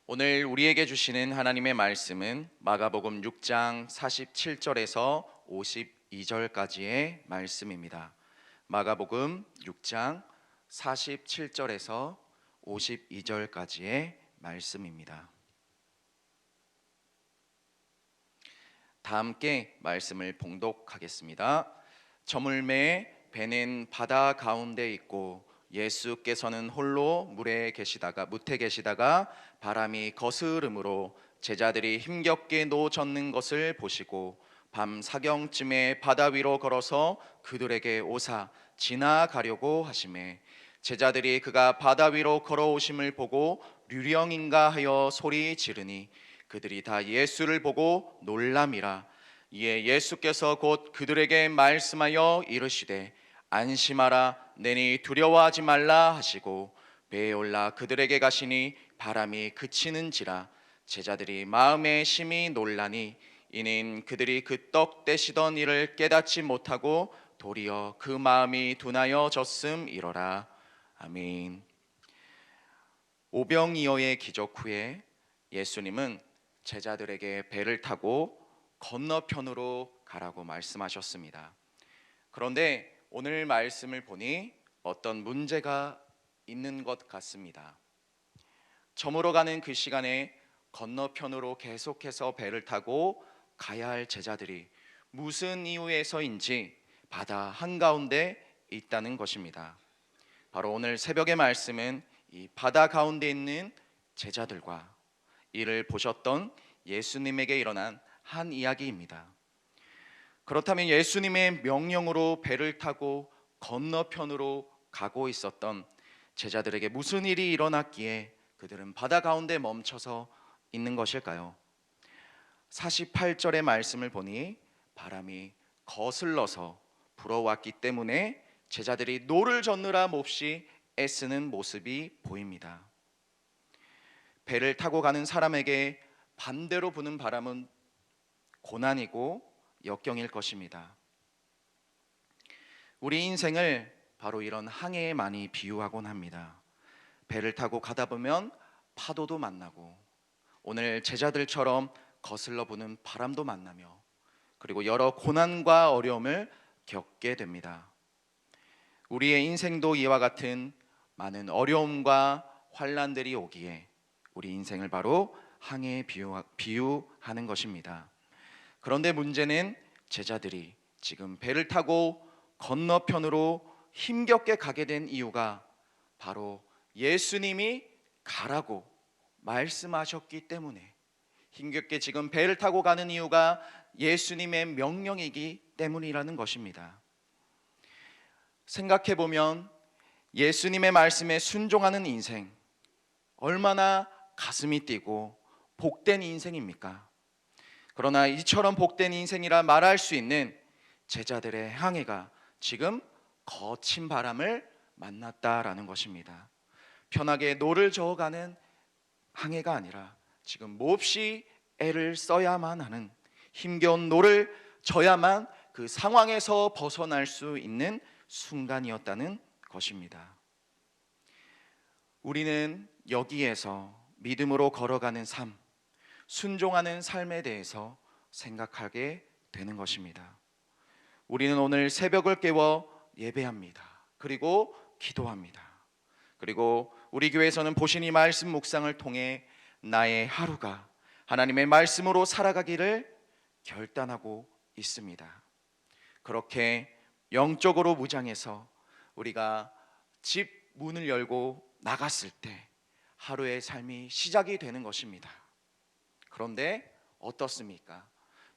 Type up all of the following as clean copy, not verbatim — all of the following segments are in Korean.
오늘 우리에게 주시는 하나님의 말씀은 마가복음 6장 47절에서 52절까지의 말씀입니다. 마가복음 6장 47절에서 52절까지의 말씀입니다. 다 함께 말씀을 봉독하겠습니다. 저물매 배는 바다 가운데 있고 예수께서는 홀로 무태 계시다가 바람이 거스름으로 제자들이 힘겹게 노젓는 것을 보시고 밤 사경쯤에 바다 위로 걸어서 그들에게 오사 지나가려고 하시매 제자들이 그가 바다 위로 걸어오심을 보고 유령인가 하여 소리 지르니 그들이 다 예수를 보고 놀람이라. 이에 예수께서 곧 그들에게 말씀하여 이르시되 안심하라, 내니 두려워하지 말라 하시고 배에 올라 그들에게 가시니 바람이 그치는지라. 제자들이 마음에 심히 놀라니 이는 그들이 그 떡 떼시던 일을 깨닫지 못하고 도리어 그 마음이 둔하여 졌음이로라. 아멘. 오병이어의 기적 후에 예수님은 제자들에게 배를 타고 건너편으로 가라고 말씀하셨습니다. 그런데 오늘 말씀을 보니 어떤 문제가 있는 것 같습니다. 저물어 가는 그 시간에 건너편으로 계속해서 배를 타고 가야 할 제자들이 무슨 이유에서인지 바다 한가운데 있다는 것입니다. 바로 오늘 새벽의 말씀은 이 바다 가운데 있는 제자들과 이를 보셨던 예수님에게 일어난 한 이야기입니다. 그렇다면 예수님의 명령으로 배를 타고 건너편으로 가고 있었던 제자들에게 무슨 일이 일어났기에 그들은 바다 가운데 멈춰서 있는 것일까요? 48절의 말씀을 보니 바람이 거슬러서 불어왔기 때문에 제자들이 노를 젓느라 몹시 애쓰는 모습이 보입니다. 배를 타고 가는 사람에게 반대로 부는 바람은 고난이고 역경일 것입니다. 우리 인생을 바로 이런 항해에 많이 비유하곤 합니다. 배를 타고 가다 보면 파도도 만나고 오늘 제자들처럼 거슬러 부는 바람도 만나며 그리고 여러 고난과 어려움을 겪게 됩니다. 우리의 인생도 이와 같은 많은 어려움과 환난들이 오기에 우리 인생을 바로 항해에 비유하는 것입니다. 그런데 문제는 제자들이 지금 배를 타고 건너편으로 힘겹게 가게 된 이유가 바로 예수님이 가라고 말씀하셨기 때문에, 힘겹게 지금 배를 타고 가는 이유가 예수님의 명령이기 때문이라는 것입니다. 생각해 보면 예수님의 말씀에 순종하는 인생, 얼마나 가슴이 뛰고 복된 인생입니까? 그러나 이처럼 복된 인생이라 말할 수 있는 제자들의 항해가 지금 거친 바람을 만났다라는 것입니다. 편하게 노를 저어가는 항해가 아니라 지금 몹시 애를 써야만 하는, 힘겨운 노를 져야만 그 상황에서 벗어날 수 있는 순간이었다는 것입니다. 우리는 여기에서 믿음으로 걸어가는 삶, 순종하는 삶에 대해서 생각하게 되는 것입니다. 우리는 오늘 새벽을 깨워 예배합니다. 그리고 기도합니다. 그리고 우리 교회에서는 보신이 말씀 묵상을 통해 나의 하루가 하나님의 말씀으로 살아가기를 결단하고 있습니다. 그렇게 영적으로 무장해서 우리가 집 문을 열고 나갔을 때 하루의 삶이 시작이 되는 것입니다. 그런데 어떻습니까?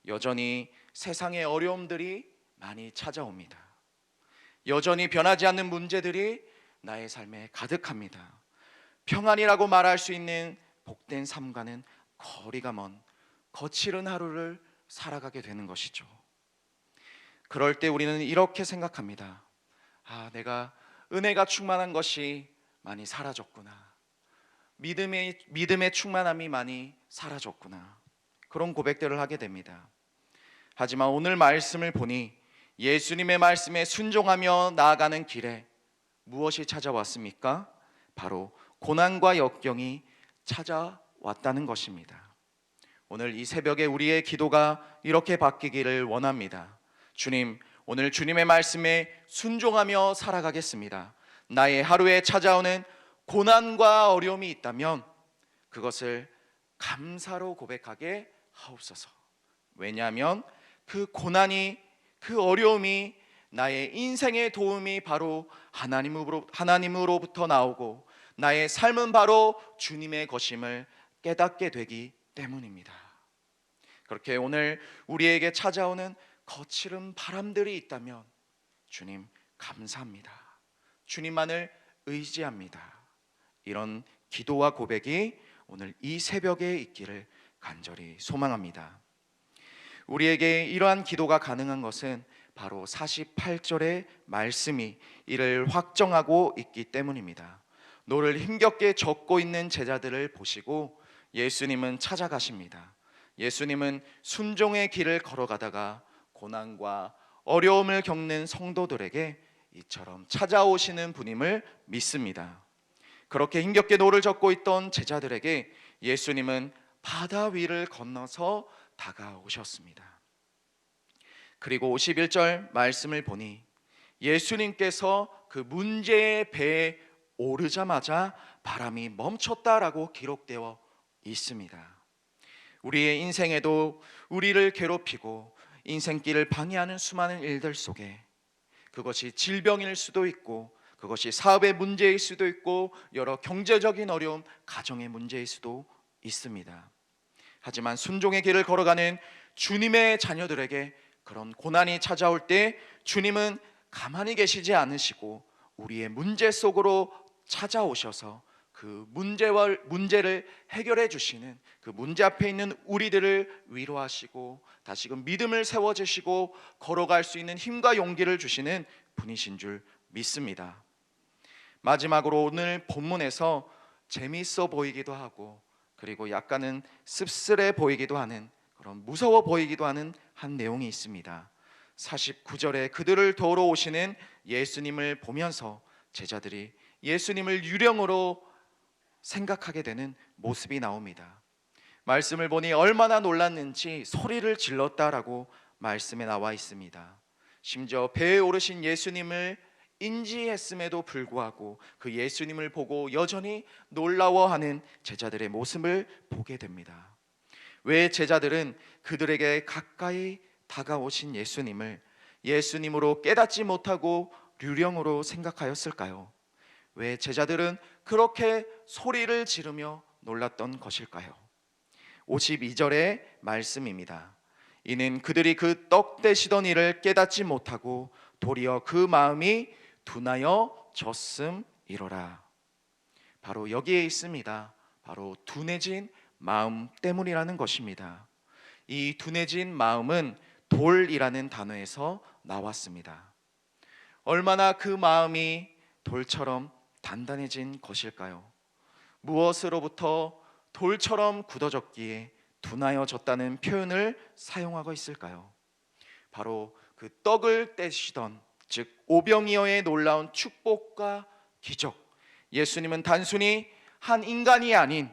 여전히 세상의 어려움들이 많이 찾아옵니다. 여전히 변하지 않는 문제들이 나의 삶에 가득합니다. 평안이라고 말할 수 있는 복된 삶과는 거리가 먼 거칠은 하루를 살아가게 되는 것이죠. 그럴 때 우리는 이렇게 생각합니다. 내가 은혜가 충만한 것이 많이 사라졌구나. 믿음의 충만함이 많이 사라졌구나. 그런 고백들을 하게 됩니다. 하지만 오늘 말씀을 보니 예수님의 말씀에 순종하며 나아가는 길에 무엇이 찾아왔습니까? 바로 고난과 역경이 찾아왔습니다. 왔다는 것입니다. 오늘 이 새벽에 우리의 기도가 이렇게 바뀌기를 원합니다. 주님, 오늘 주님의 말씀에 순종하며 살아가겠습니다. 나의 하루에 찾아오는 고난과 어려움이 있다면 그것을 감사로 고백하게 하옵소서. 왜냐하면 그 고난이, 그 어려움이 나의 인생의 도움이 바로 하나님으로부터 나오고 나의 삶은 바로 주님의 것임을 깨닫게 되기 때문입니다. 그렇게 오늘 우리에게 찾아오는 거칠은 바람들이 있다면 주님 감사합니다. 주님만을 의지합니다. 이런 기도와 고백이 오늘 이 새벽에 있기를 간절히 소망합니다. 우리에게 이러한 기도가 가능한 것은 바로 48절의 말씀이 이를 확정하고 있기 때문입니다. 노를 힘겹게 젓고 있는 제자들을 보시고 예수님은 찾아가십니다. 예수님은 순종의 길을 걸어가다가 고난과 어려움을 겪는 성도들에게 이처럼 찾아오시는 분임을 믿습니다. 그렇게 힘겹게 노를 젓고 있던 제자들에게 예수님은 바다 위를 건너서 다가오셨습니다. 그리고 51절 말씀을 보니 예수님께서 그 문제의 배에 오르자마자 바람이 멈췄다라고 기록되어 있습니다. 우리의 인생에도 우리를 괴롭히고 인생길을 방해하는 수많은 일들 속에 그것이 질병일 수도 있고 그것이 사업의 문제일 수도 있고 여러 경제적인 어려움, 가정의 문제일 수도 있습니다. 하지만 순종의 길을 걸어가는 주님의 자녀들에게 그런 고난이 찾아올 때 주님은 가만히 계시지 않으시고 우리의 문제 속으로 찾아오셔서 그 문제를 해결해 주시는, 그 문제 앞에 있는 우리들을 위로하시고 다시금 믿음을 세워주시고 걸어갈 수 있는 힘과 용기를 주시는 분이신 줄 믿습니다. 마지막으로 오늘 본문에서 재미있어 보이기도 하고 그리고 약간은 씁쓸해 보이기도 하는, 그런 무서워 보이기도 하는 한 내용이 있습니다. 49절에 그들을 도우러 오시는 예수님을 보면서 제자들이 예수님을 유령으로 생각하게 되는 모습이 나옵니다. 말씀을 보니 얼마나 놀랐는지 소리를 질렀다라고 말씀에 나와 있습니다. 심지어 배에 오르신 예수님을 인지했음에도 불구하고 그 예수님을 보고 여전히 놀라워하는 제자들의 모습을 보게 됩니다. 왜 제자들은 그들에게 가까이 다가오신 예수님을 예수님으로 깨닫지 못하고 유령으로 생각하였을까요? 왜 제자들은 그렇게 소리를 지르며 놀랐던 것일까요? 52절의 말씀입니다. 이는 그들이 그 떡 떼시던 일을 깨닫지 못하고 도리어 그 마음이 둔하여 졌음이로라. 바로 여기에 있습니다. 바로 둔해진 마음 때문이라는 것입니다. 이 둔해진 마음은 돌이라는 단어에서 나왔습니다. 얼마나 그 마음이 돌처럼 단단해진 것일까요? 무엇으로부터 돌처럼 굳어졌기에 둔하여졌다는 표현을 사용하고 있을까요? 바로 그 떡을 떼시던, 즉 오병이어의 놀라운 축복과 기적, 예수님은 단순히 한 인간이 아닌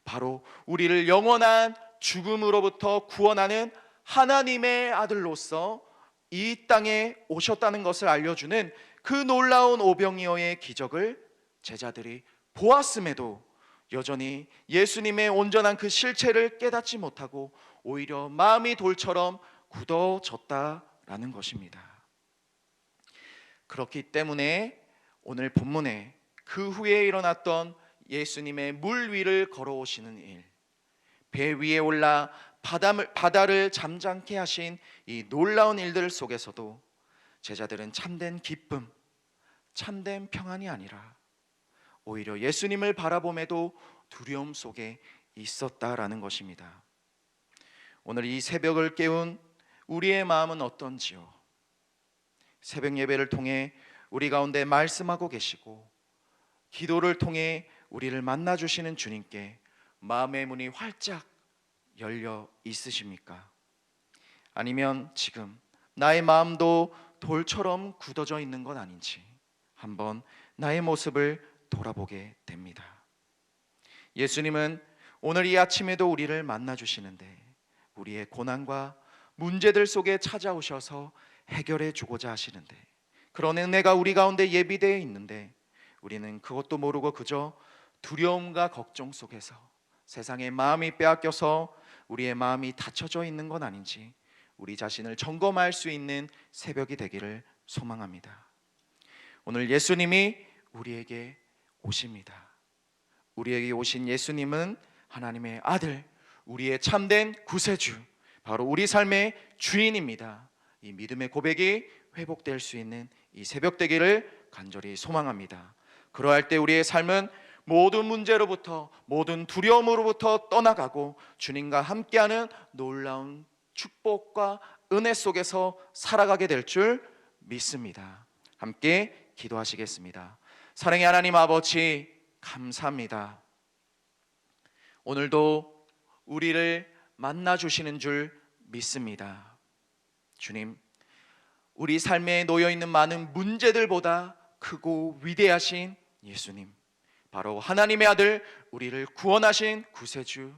바로 우리를 영원한 죽음으로부터 구원하는 하나님의 아들로서 이 땅에 오셨다는 것을 알려주는 그 놀라운 오병이어의 기적을 제자들이 보았음에도 여전히 예수님의 온전한 그 실체를 깨닫지 못하고 오히려 마음이 돌처럼 굳어졌다라는 것입니다. 그렇기 때문에 오늘 본문에 그 후에 일어났던 예수님의 물 위를 걸어오시는 일, 배 위에 올라 바다를 잠잠케 하신 이 놀라운 일들 속에서도 제자들은 참된 기쁨, 참된 평안이 아니라 오히려 예수님을 바라봄에도 두려움 속에 있었다라는 것입니다. 오늘 이 새벽을 깨운 우리의 마음은 어떤지요? 새벽 예배를 통해 우리 가운데 말씀하고 계시고 기도를 통해 우리를 만나주시는 주님께 마음의 문이 활짝 열려 있으십니까? 아니면 지금 나의 마음도 돌처럼 굳어져 있는 건 아닌지 한번 나의 모습을 돌아보게 됩니다. 예수님은 오늘 이 아침에도 우리를 만나 주시는데 우리의 고난과 문제들 속에 찾아오셔서 해결해 주고자 하시는데, 그런 은혜가 우리 가운데 예비되어 있는데 우리는 그것도 모르고 그저 두려움과 걱정 속에서 세상의 마음이 빼앗겨서 우리의 마음이 닫혀져 있는 건 아닌지 우리 자신을 점검할 수 있는 새벽이 되기를 소망합니다. 오늘 예수님이 우리에게 오십니다. 우리에게 오신 예수님은 하나님의 아들, 우리의 참된 구세주, 바로 우리 삶의 주인입니다. 이 믿음의 고백이 회복될 수 있는 이 새벽 되기를 간절히 소망합니다. 그러할 때 우리의 삶은 모든 문제로부터, 모든 두려움으로부터 떠나가고 주님과 함께하는 놀라운 축복과 은혜 속에서 살아가게 될 줄 믿습니다. 함께 기도하시겠습니다. 사랑의 하나님 아버지, 감사합니다. 오늘도 우리를 만나 주시는 줄 믿습니다. 주님, 우리 삶에 놓여 있는 많은 문제들보다 크고 위대하신 예수님, 바로 하나님의 아들, 우리를 구원하신 구세주,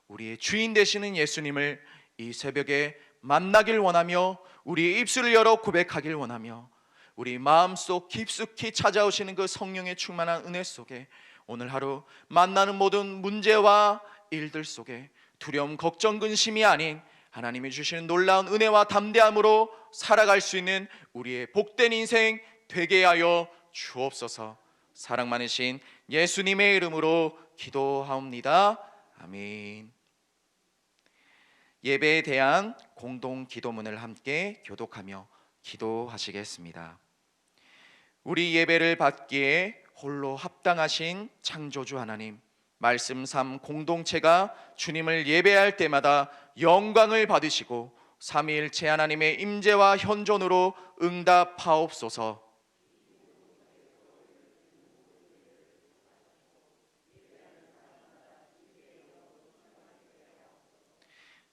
우리의 주인 되시는 예수님을 이 새벽에 만나길 원하며 우리의 입술을 열어 고백하길 원하며 우리 마음속 깊숙이 찾아오시는 그 성령의 충만한 은혜 속에 오늘 하루 만나는 모든 문제와 일들 속에 두려움, 걱정, 근심이 아닌 하나님이 주시는 놀라운 은혜와 담대함으로 살아갈 수 있는 우리의 복된 인생 되게 하여 주옵소서. 사랑 많으신 예수님의 이름으로 기도하옵니다. 아멘. 예배에 대한 공동 기도문을 함께 교독하며 기도하시겠습니다. 우리 예배를 받기에 홀로 합당하신 창조주 하나님, 말씀 삶 공동체가 주님을 예배할 때마다 영광을 받으시고 삼위일체 하나님의 임재와 현존으로 응답하옵소서.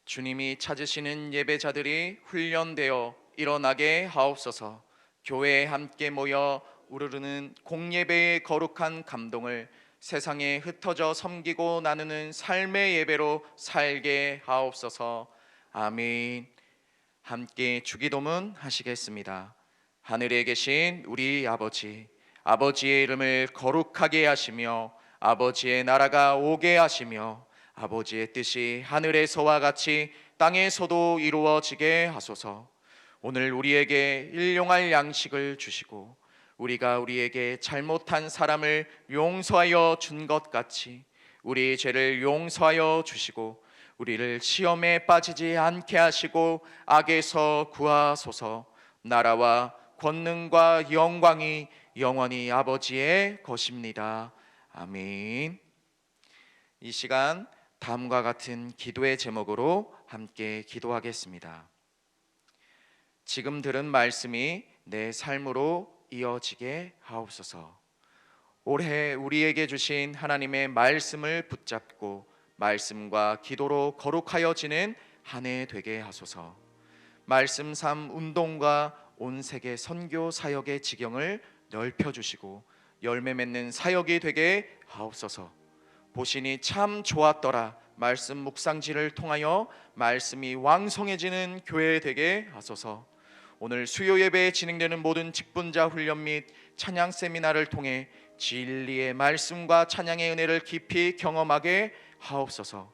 주님이 찾으시는 예배자들이 훈련되어 일어나게 하옵소서. 교회에 함께 모여 우르르는 공예배의 거룩한 감동을 세상에 흩어져 섬기고 나누는 삶의 예배로 살게 하옵소서. 아멘. 함께 주기도문 하시겠습니다. 하늘에 계신 우리 아버지, 아버지의 이름을 거룩하게 하시며 아버지의 나라가 오게 하시며 아버지의 뜻이 하늘에서와 같이 땅에서도 이루어지게 하소서. 오늘 우리에게 일용할 양식을 주시고 우리가 우리에게 잘못한 사람을 용서하여 준 것 같이 우리 죄를 용서하여 주시고 우리를 시험에 빠지지 않게 하시고 악에서 구하소서. 나라와 권능과 영광이 영원히 아버지의 것입니다. 아멘. 이 시간 다음과 같은 기도의 제목으로 함께 기도하겠습니다. 지금 들은 말씀이 내 삶으로 이어지게 하옵소서. 올해 우리에게 주신 하나님의 말씀을 붙잡고 말씀과 기도로 거룩하여 지는 한 해 되게 하소서. 말씀 삶 운동과 온 세계 선교 사역의 지경을 넓혀주시고 열매 맺는 사역이 되게 하옵소서. 보시니 참 좋았더라 말씀 묵상지를 통하여 말씀이 왕성해지는 교회 되게 하소서. 오늘 수요 예배에 진행되는 모든 직분자 훈련 및 찬양 세미나를 통해 진리의 말씀과 찬양의 은혜를 깊이 경험하게 하옵소서.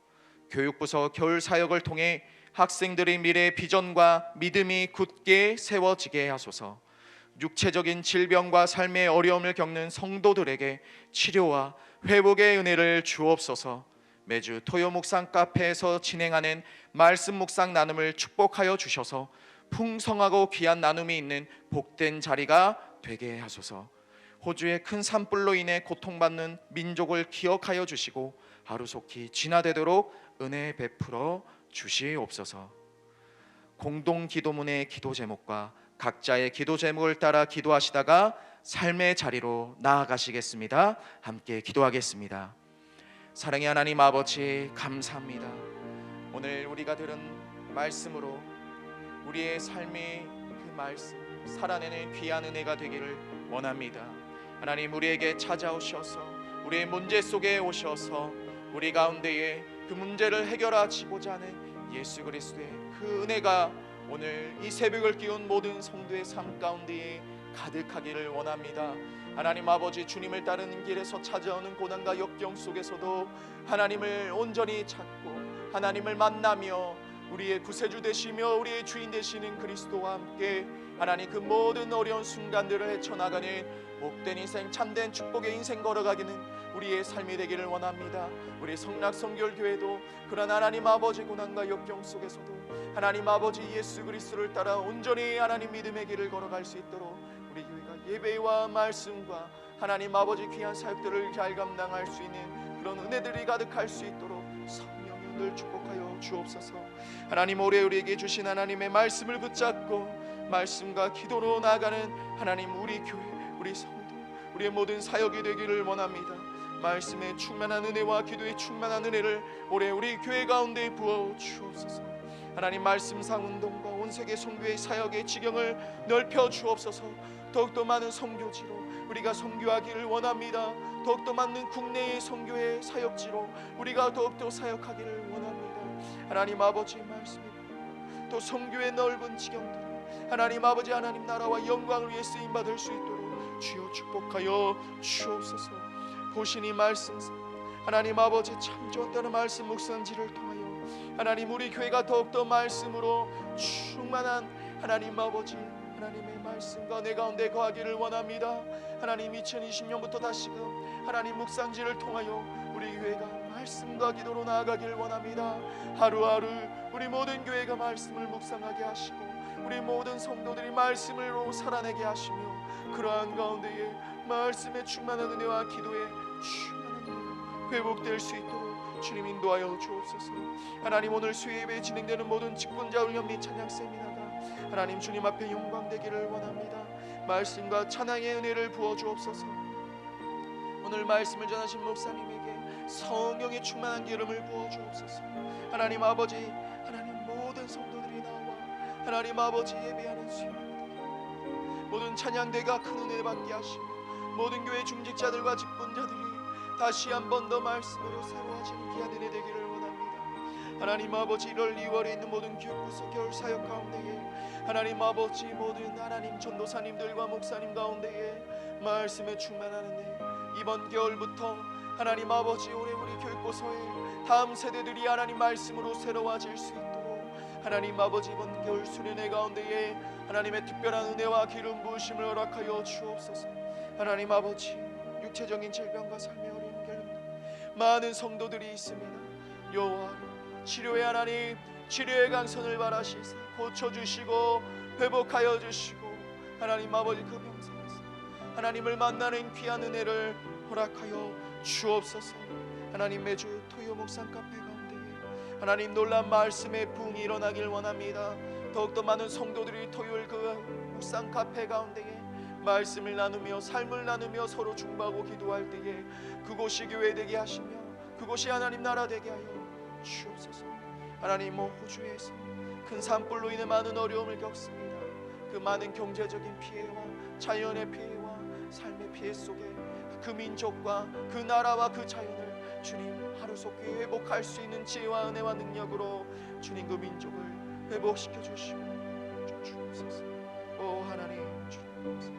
교육부서 겨울 사역을 통해 학생들의 미래 비전과 믿음이 굳게 세워지게 하소서. 육체적인 질병과 삶의 어려움을 겪는 성도들에게 치료와 회복의 은혜를 주옵소서. 매주 토요 묵상 카페에서 진행하는 말씀 묵상 나눔을 축복하여 주셔서 풍성하고 귀한 나눔이 있는 복된 자리가 되게 하소서. 호주의 큰 산불로 인해 고통받는 민족을 기억하여 주시고 하루속히 진화되도록 은혜 베풀어 주시옵소서. 공동 기도문의 기도 제목과 각자의 기도 제목을 따라 기도하시다가 삶의 자리로 나아가시겠습니다. 함께 기도하겠습니다. 사랑의 하나님 아버지, 감사합니다. 오늘 우리가 들은 말씀으로 우리의 삶이 그 말씀 살아내는 귀한 은혜가 되기를 원합니다. 하나님, 우리에게 찾아오셔서 우리의 문제 속에 오셔서 우리 가운데에 그 문제를 해결하시고자 하는 예수 그리스도의 그 은혜가 오늘 이 새벽을 끼운 모든 성도의 삶 가운데에 가득하기를 원합니다. 하나님 아버지, 주님을 따르는 길에서 찾아오는 고난과 역경 속에서도 하나님을 온전히 찾고 하나님을 만나며 우리의 구세주 되시며 우리의 주인 되시는 그리스도와 함께 하나님 그 모든 어려운 순간들을 헤쳐나가는 복된 인생, 참된 축복의 인생 걸어가기는 우리의 삶이 되기를 원합니다. 우리 성락성결교회도 그런 하나님 아버지 고난과 역경 속에서도 하나님 아버지 예수 그리스도를 따라 온전히 하나님 믿음의 길을 걸어갈 수 있도록 우리 교회가 예배와 말씀과 하나님 아버지 귀한 사역들을 잘 감당할 수 있는 그런 은혜들이 가득할 수 있도록 성령이 늘 축복하여 주옵소서. 하나님, 올해 우리에게 주신 하나님의 말씀을 붙잡고 말씀과 기도로 나아가는 하나님 우리 교회, 우리 성도, 우리의 모든 사역이 되기를 원합니다. 말씀에 충만한 은혜와 기도에 충만한 은혜를 올해 우리 교회 가운데 부어 주옵소서. 하나님, 말씀상 운동과 온 세계 선교의 사역의 지경을 넓혀 주옵소서. 더욱더 많은 선교지로 우리가 선교하기를 원합니다. 더욱더 많은 국내의 선교의 사역지로 우리가 더욱더 사역하기를 원합니다. 하나님 아버지, 말씀에 또 선교의 넓은 지경들 하나님 아버지, 하나님 나라와 영광을 위해 쓰임받을 수 있도록 주여 축복하여 주옵소서. 보시니 말씀상 하나님 아버지 참 좋다는 말씀 묵상지를 통하여 하나님 우리 교회가 더욱더 말씀으로 충만한 하나님 아버지 하나님의 말씀과 내 가운데 거하기를 원합니다. 하나님, 2020년부터 다시금 하나님 묵상지를 통하여 우리 교회가 말씀과 기도로 나아가기를 원합니다. 하루하루 우리 모든 교회가 말씀을 묵상하게 하시고 우리 모든 성도들이 말씀으로 살아내게 하시며 그러한 가운데에 말씀에 충만한 은혜와 기도에 충만한 은혜가 회복될 수 있도록 주님 인도하여 주옵소서. 하나님, 오늘 수요예배 진행되는 모든 직분자 훈련 및 찬양 세미나가 하나님 주님 앞에 영광되기를 원합니다. 말씀과 찬양의 은혜를 부어 주옵소서. 오늘 말씀을 전하신 목사님에게 성령의 충만한 기름을 부어 주옵소서. 하나님 아버지, 하나님 모든 성도들이 나와 하나님 아버지 예배하는 수요일입니다. 모든 찬양대가 큰 은혜 받게 하시고 모든 교회 중직자들과 직분자들이 다시 한 번 더 말씀으로 새로워지는 귀한 은혜 되기를 원합니다. 하나님 아버지, 1월 2월에 있는 모든 교구소 겨울 사역 가운데에 하나님 아버지 모든 하나님 전도사님들과 목사님 가운데에 말씀에 충만한 은혜, 이번 겨울부터 하나님 아버지 올해 우리 교육고소에 다음 세대들이 하나님 말씀으로 새로워질 수 있도록 하나님 아버지 이번 겨울 수련회 가운데에 하나님의 특별한 은혜와 기름 부으심을 허락하여 주옵소서. 하나님 아버지, 육체적인 질병과 삶의 어려움 겪는 많은 성도들이 있습니다. 여호와 치료의 하나님, 치료의 강선을 바라시사 고쳐주시고 회복하여 주시고 하나님 아버지 그 병상에서 하나님을 만나는 귀한 은혜를 허락하여 주옵소서. 하나님, 매주 토요 묵상 카페 가운데에 하나님 놀란 말씀의 부흥이 일어나길 원합니다. 더욱더 많은 성도들이 토요일 그 묵상 카페 가운데에 말씀을 나누며 삶을 나누며 서로 중보하고 기도할 때에 그곳이 교회 되게 하시며 그곳이 하나님 나라 되게 하여 주옵소서. 하나님, 호주에서 큰 산불로 인해 많은 어려움을 겪습니다. 그 많은 경제적인 피해와 자연의 피해와 삶의 피해 속에 그 민족과 그 나라와 그 자연을 주님 하루속히 회복할 수 있는 지혜와 은혜와 능력으로 주님 그 민족을 회복시켜 주시고 주옵소서. 오 하나님, 주옵소서.